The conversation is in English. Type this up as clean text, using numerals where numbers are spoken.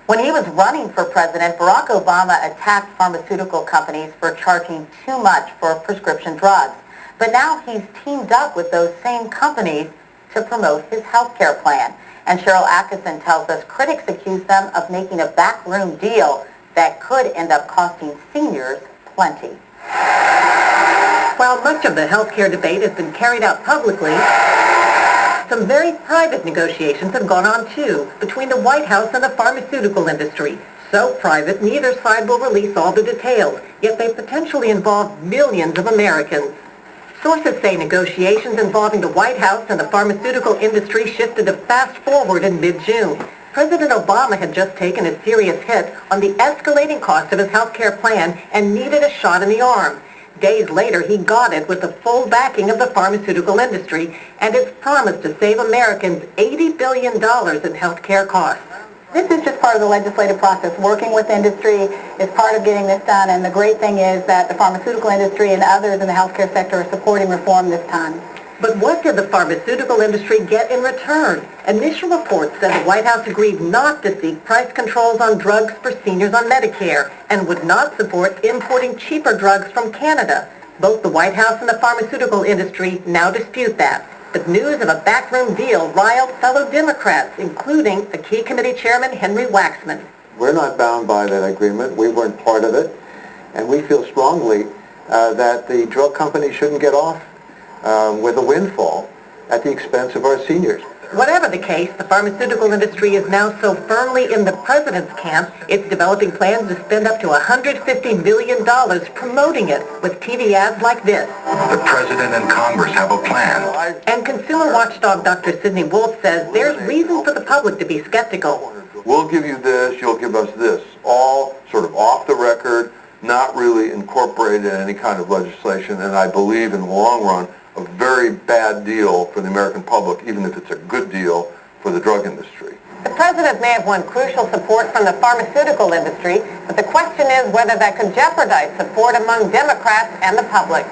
When he was running for president, Barack Obama attacked pharmaceutical companies for charging too much for prescription drugs. But now he's teamed up with those same companies to promote his health care plan. And Cheryl Atkinson tells us critics accuse them of making a backroom deal that could end up costing seniors plenty. While much of the health care debate has been carried out publicly, some very private negotiations have gone on too between the White House and the pharmaceutical industry. So private, neither side will release all the details, yet they potentially involve millions of Americans. Sources say negotiations involving the White House and the pharmaceutical industry shifted to fast forward in mid-June. President Obama had just taken a serious hit on the escalating cost of his health care plan and needed a shot in the arm. Days later, he got it with the full backing of the pharmaceutical industry and its promise to save Americans $80 billion in health care costs. This is just part of the legislative process. Working with industry is part of getting this done, and the great thing is that the pharmaceutical industry and others in the healthcare sector are supporting reform this time. But what did the pharmaceutical industry get in return? Initial reports said the White House agreed not to seek price controls on drugs for seniors on Medicare and would not support importing cheaper drugs from Canada. Both the White House and the pharmaceutical industry now dispute that. But news of a backroom deal riled fellow Democrats, including the key committee chairman, Henry Waxman. We're not bound by that agreement. We weren't part of it. And we feel strongly that the drug companies shouldn't get off with a windfall at the expense of our seniors. Whatever the case, the pharmaceutical industry is now so firmly in the president's camp, it's developing plans to spend up to $150 million promoting it with TV ads like this. The president and Congress have a plan. And consumer watchdog Dr. Sidney Wolf says there's reason for the public to be skeptical. We'll give you this, you'll give us this. All sort of off the record, not really incorporated in any kind of legislation, and I believe in the long run, a very bad deal for the American public, even if it's a good deal for the drug industry. The president may have won crucial support from the pharmaceutical industry, but the question is whether that could jeopardize support among Democrats and the public.